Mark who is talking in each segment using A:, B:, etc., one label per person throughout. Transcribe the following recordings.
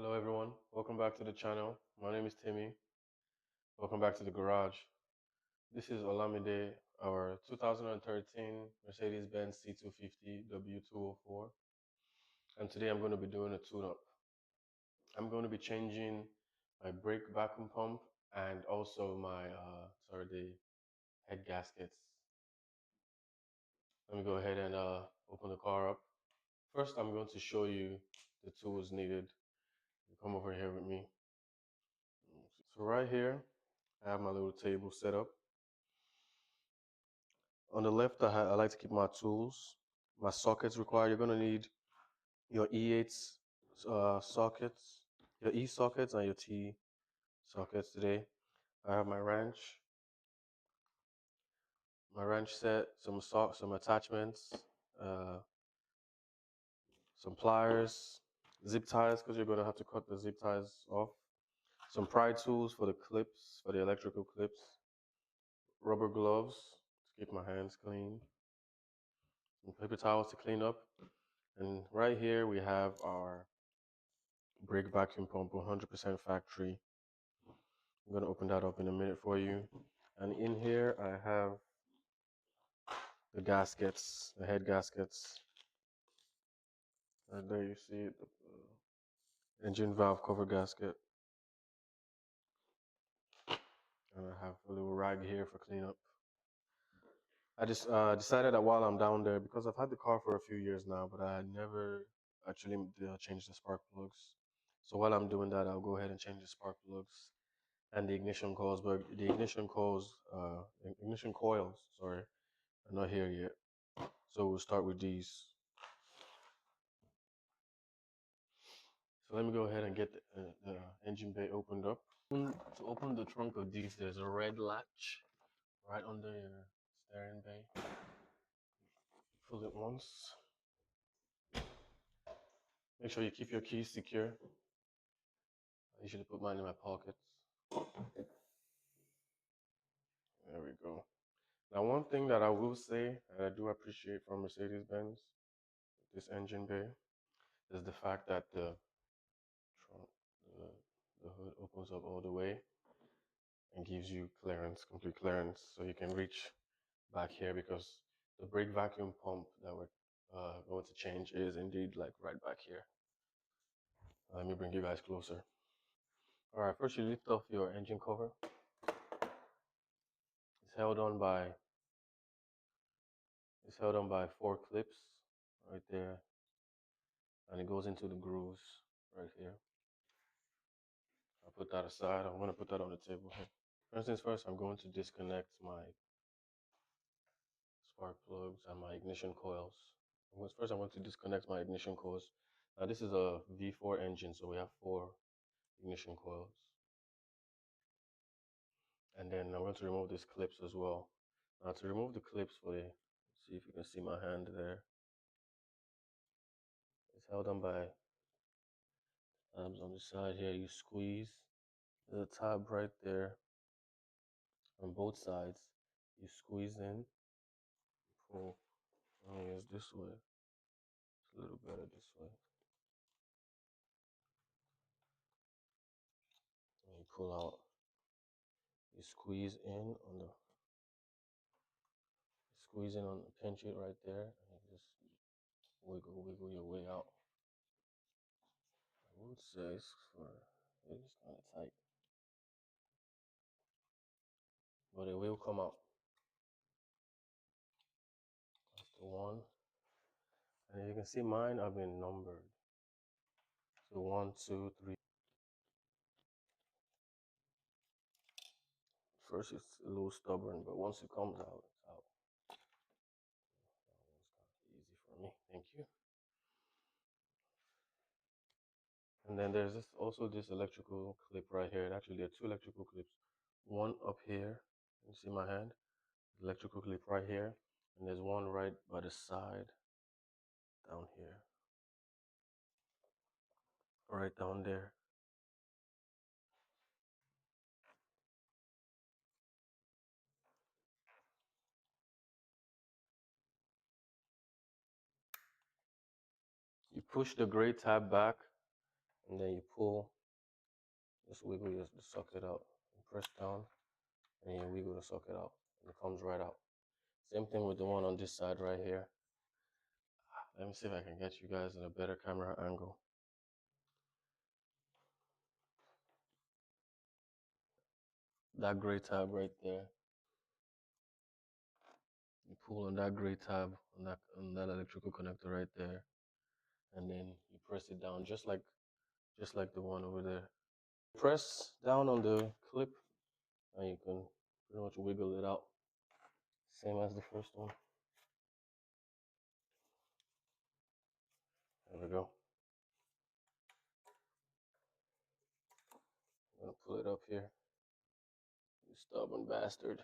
A: Hello everyone, welcome back to the channel. My name is Timmy. Welcome back to the garage. This is Olamide, our 2013 Mercedes-Benz C250 W204. And today I'm going to be doing a tune-up. I'm going to be changing my brake vacuum pump and also my the head gaskets. Let me go ahead and open the car up. First, I'm going to show you the tools needed. Come over here with me. So right here, I have my little table set up. On the left, I like to keep my tools, my sockets required. You're going to need your E8 sockets, your E sockets, and your T sockets today. I have my wrench set, some attachments, some pliers, zip ties because you're going to have to cut the zip ties off, some pry tools for the clips, for the electrical clips, rubber gloves to keep my hands clean, some paper towels to clean up. And right here we have our brake vacuum pump, 100% factory. I'm going to open that up in a minute for you. And in here I have the gaskets, the head gaskets. And there you see it, the engine valve cover gasket. And I have a little rag here for cleanup. I just decided that while I'm down there, because I've had the car for a few years now, but I never actually changed the spark plugs. So while I'm doing that, I'll go ahead and change the spark plugs and the ignition coils. But the ignition coils, sorry, are not here yet. So we'll start with these. So let me go ahead and get the engine bay opened up. To open the trunk of these, there's a red latch right under your steering bay. Pull it once. Make sure you keep your keys secure. I usually put mine in my pockets. There we go. Now, one thing that I will say that I do appreciate from Mercedes-Benz, this engine bay, is the fact that the hood opens up all the way and gives you clearance, complete clearance, so you can reach back here, because the brake vacuum pump that we're going to change is indeed like right back here. Let me bring you guys closer. All right, first you lift off your engine cover. It's held on by 4 clips right there, and it goes into the grooves right here. I'll put that aside. I'm going to put that on the table here. First things first, I'm going to disconnect my spark plugs and my ignition coils. First, I'm going to disconnect my ignition coils. Now, this is a V4 engine, so we have 4 ignition coils. And then I'm going to remove these clips as well. Now, to remove the clips see if you can see my hand there. It's held on by tabs on the side here. You squeeze. There's a tab right there on both sides. You squeeze in, pull. Oh, yes, this way. It's a little better this way. And you pull out. You squeeze in on the pinch it right there, and you just wiggle your way out. I would say it's kind of tight, but it will come out. That's the one. And you can see mine have been numbered. So 1, 2, 3. First it's a little stubborn, but once it comes out, it's out. That was kind of easy for me. Thank you. And then there's also this electrical clip right here. Actually, there are 2 electrical clips. One up here. You see my hand? Electrical clip right here. And there's one right by the side down here. Right down there. You push the gray tab back, and then you pull, just wiggle the socket out, and press down, and you wiggle the socket out, and it comes right out. Same thing with the one on this side right here. Let me see if I can get you guys in a better camera angle. That gray tab right there. You pull on that gray tab on that electrical connector right there, and then you press it down just like the one over there. Press down on the clip, and you can pretty much wiggle it out. Same as the first one. There we go. I'm gonna pull it up here. You stubborn bastard.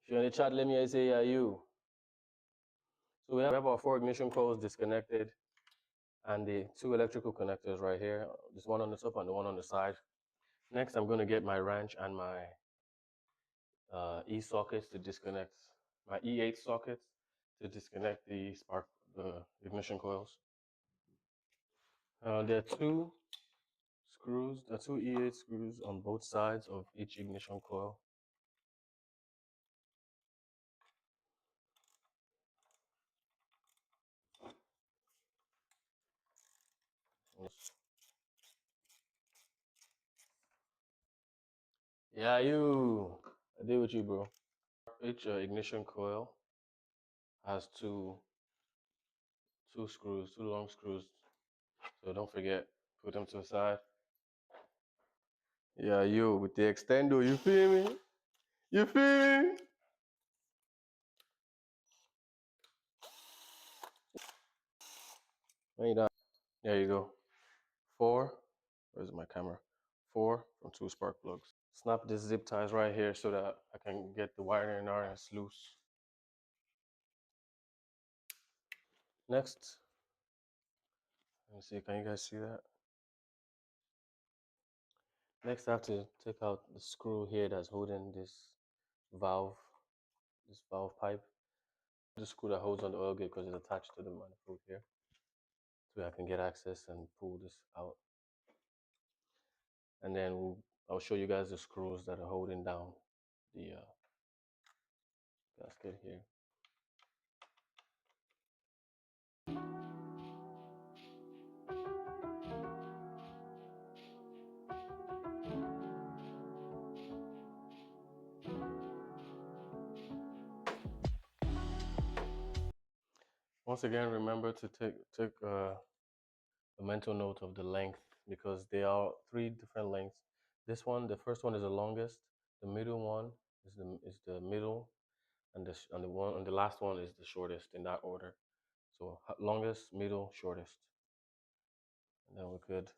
A: If you're in the chat, let me say yeah, you. So we have our 4 ignition coils disconnected, and the 2 electrical connectors right here. This one on the top and the one on the side. Next, I'm gonna get my wrench and my E sockets to disconnect, my E8 sockets to disconnect the ignition coils. There are 2 screws, there are 2 E8 screws on both sides of each ignition coil. Yeah, I deal with you, bro. Each ignition coil has two screws, 2 long screws. So don't forget, put them to the side. Yeah, with the extendo, you feel me? You feel me? There you go. 4, where's my camera? 4 from 2 spark plugs. Snap this zip ties right here so that I can get the wiring and harness loose. Next, let me see, can you guys see that? Next, I have to take out the screw here that's holding this valve pipe. The screw that holds on the oil gate because it's attached to the manifold here. So I can get access and pull this out. And then I'll show you guys the screws that are holding down the gasket here. Once again, remember to take a mental note of the length, because there are 3 different lengths. This one, the first one is the longest. The middle one is the middle, and the last one is the shortest in that order. So longest, middle, shortest, and then we could.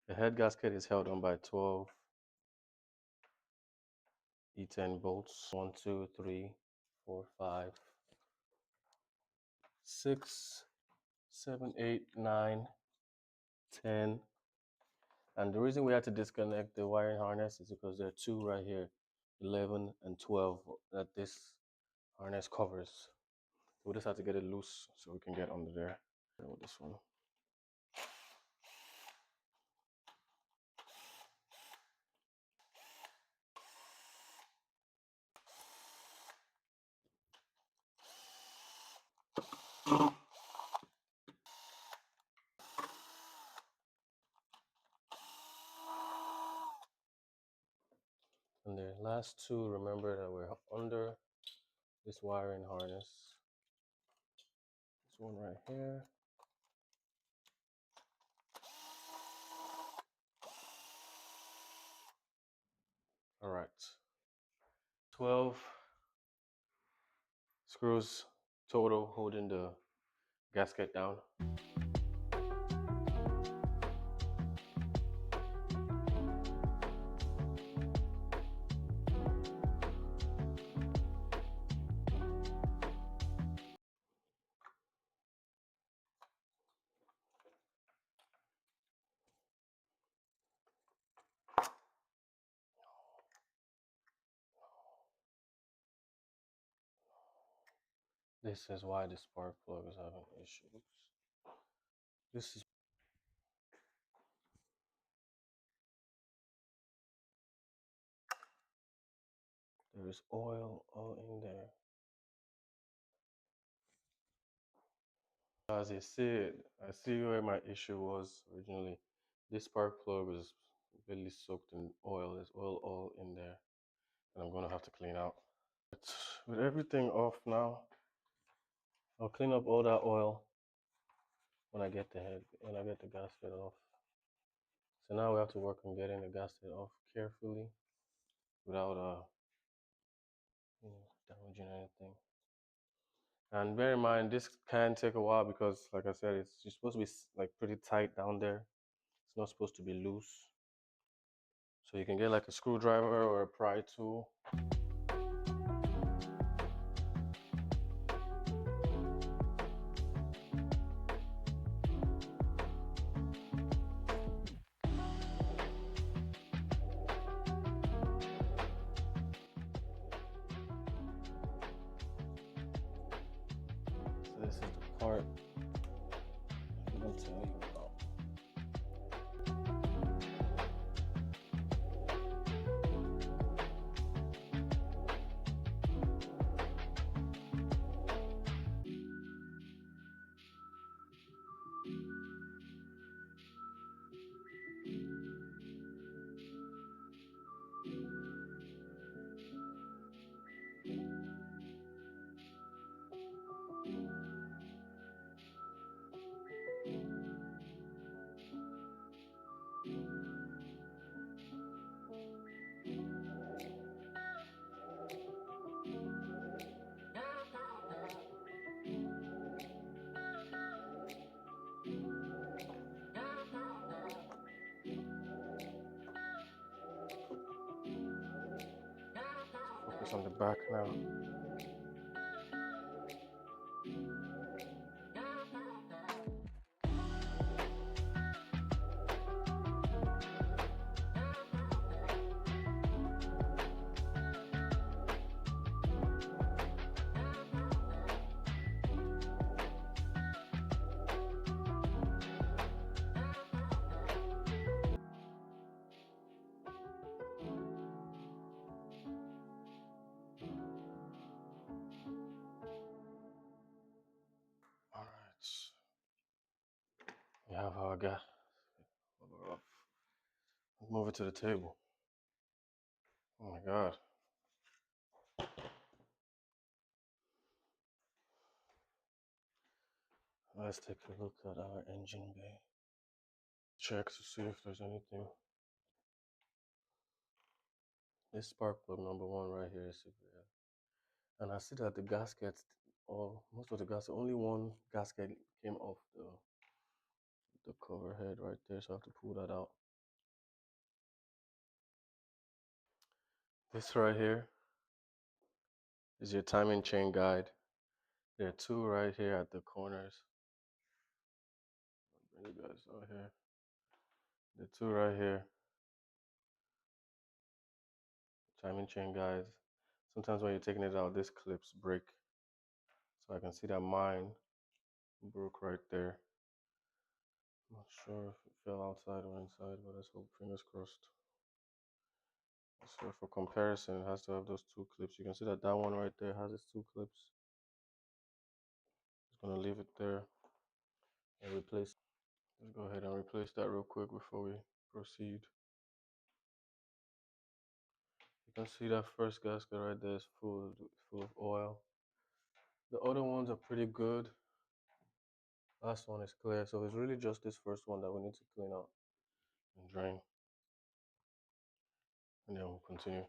A: The head gasket is held on by 12 E10 bolts. 1, 2, 3, 4, 5, 6, 7, 8, 9, 10. And the reason we had to disconnect the wiring harness is because there are 2 right here, 11 and 12, that this harness covers. So we just have to get it loose so we can get under there. With this one. And the last 2, remember that we're under this wiring harness. This one right here. All right. 12 screws total holding the gasket down. This is why the spark plug is having issues. This is there is oil all in there. As I said, I see where my issue was originally. This spark plug is really soaked in oil. There's oil all in there, and I'm gonna have to clean out. But with everything off now, I'll clean up all that oil when I get the gasket off. So now we have to work on getting the gasket off carefully without damaging anything. And bear in mind, this can take a while because, like I said, it's supposed to be like pretty tight down there. It's not supposed to be loose. So you can get like a screwdriver or a pry tool. So this is the part I'm going to tell you about. Focus on the back now. All right. We have our gas. Move it to the table. Oh my God. Let's take a look at our engine bay. Check to see if there's anything. This spark plug number 1 right here is severe. And I see that the gasket, or most of the gasket, only one gasket came off the cover head right there, so I have to pull that out. This right here is your timing chain guide. There are 2 right here at the corners. I'll bring you guys out here. The 2 right here. Timing chain guides. Sometimes when you're taking it out, this clips break. So I can see that mine broke right there. I'm not sure if it fell outside or inside, but let's hope, fingers crossed. So for comparison, it has to have those 2 clips. You can see that that one right there has its 2 clips. Just gonna leave it there and replace. Let's go ahead and replace that real quick before we proceed. You can see that first gasket right there is full of oil. The other ones are pretty good. Last one is clear, so it's really just this first one that we need to clean out and drain, and then we'll continue.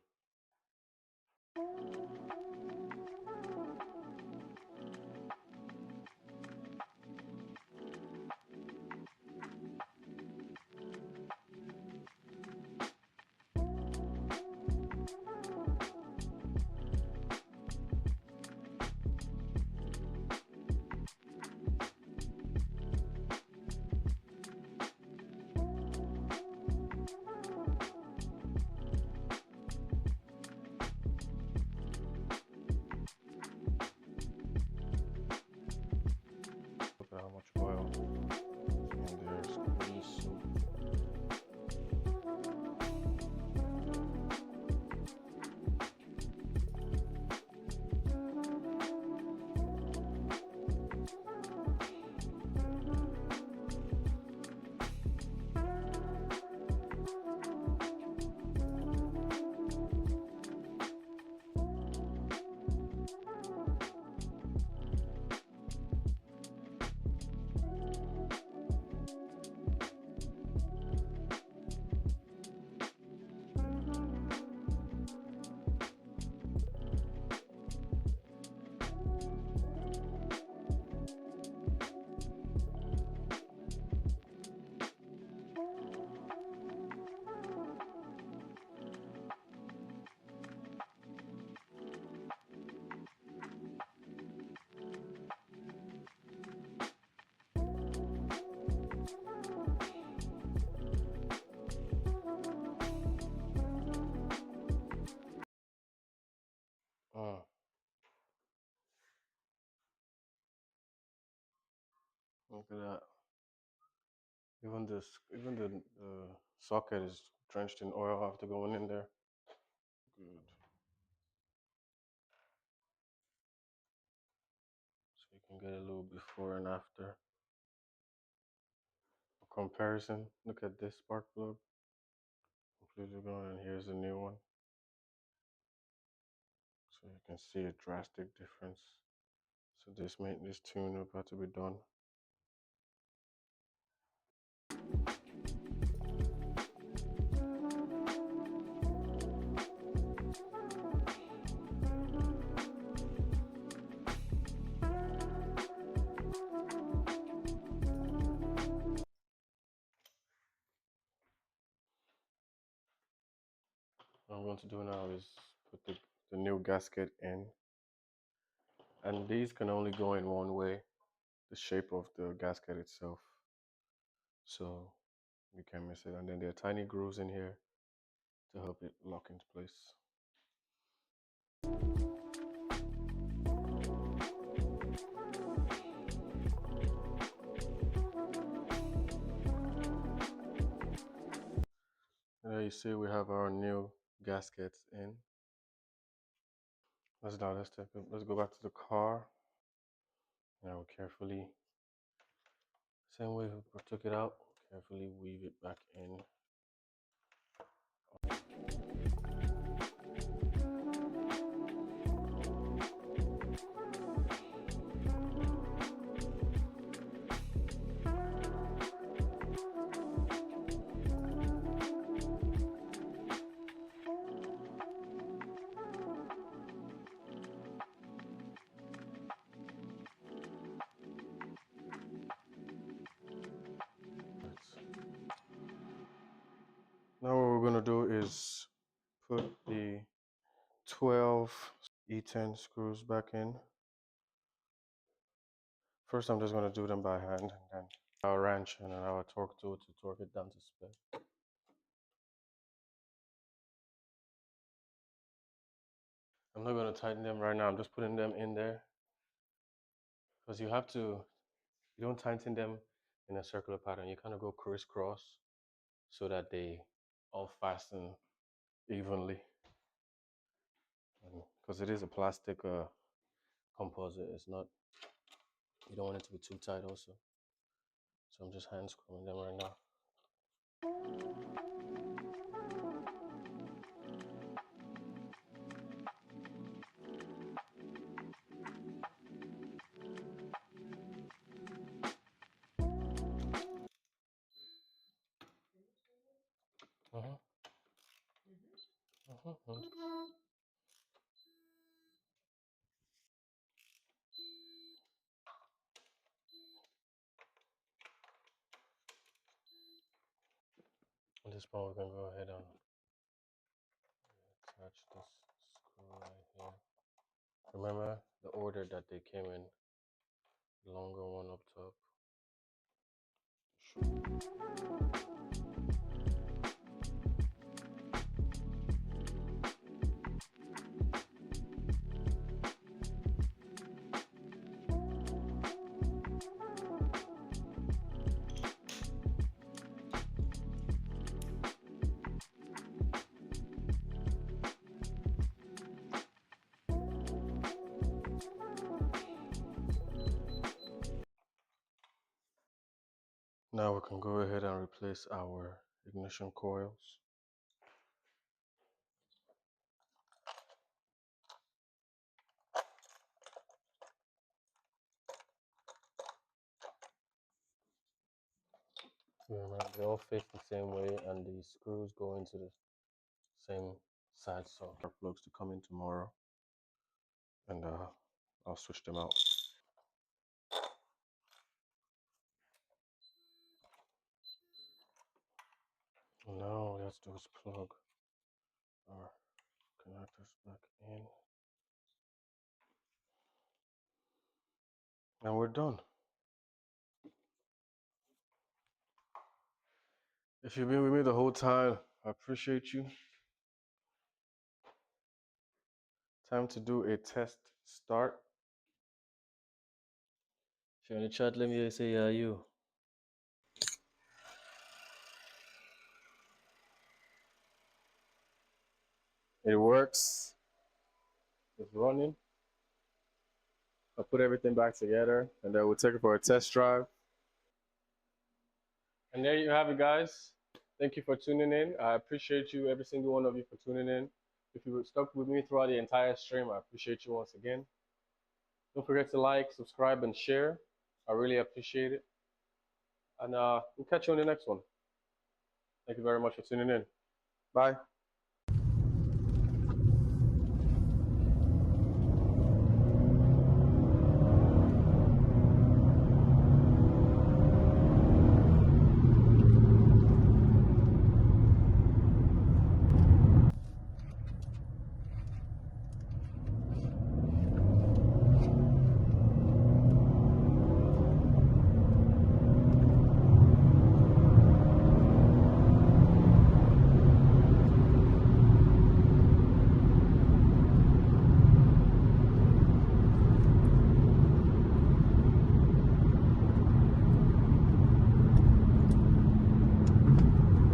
A: Look at that. Even the socket is drenched in oil after going in there. Good. So you can get a little before and after comparison. Look at this spark plug. Completely gone, and here's a new one. So you can see a drastic difference. So this tune about to be done. What I'm going to do now is put the new gasket in. And these can only go in one way, the shape of the gasket itself. So you can't miss it. And then there are tiny grooves in here to help it lock into place. There you see we have our new gaskets in. Let's go back to the car. Now carefully, same way we took it out, carefully weave it back in. Now what we're gonna do is put the 12 E10 screws back in. First I'm just gonna do them by hand, and then our wrench and then our torque tool to torque it down to spec. I'm not gonna tighten them right now, I'm just putting them in there. Because you don't tighten them in a circular pattern, you kind of go crisscross so that they all fasten evenly. Because it is a plastic composite, it's not, you don't want it to be too tight also. So I'm just hand screwing them right now. At this point, we can go ahead and attach this screw right here. Remember the order that they came in, longer one up top. Now we can go ahead and replace our ignition coils. Remember, they all fit the same way and the screws go into the same side, so our plugs to come in tomorrow, and I'll switch them out. Now let's do is plug our connectors back in, and we're done. If you've been with me the whole time, I appreciate you. Time to do a test start. If you're in the chat, let me say yeah, you. It works. It's running. I'll put everything back together and then we'll take it for a test drive. And there you have it, guys. Thank you for tuning in. I appreciate you, every single one of you, for tuning in. If you were stuck with me throughout the entire stream, I appreciate you once again. Don't forget to like, subscribe, and share. I really appreciate it. And we'll catch you on the next one. Thank you very much for tuning in. Bye.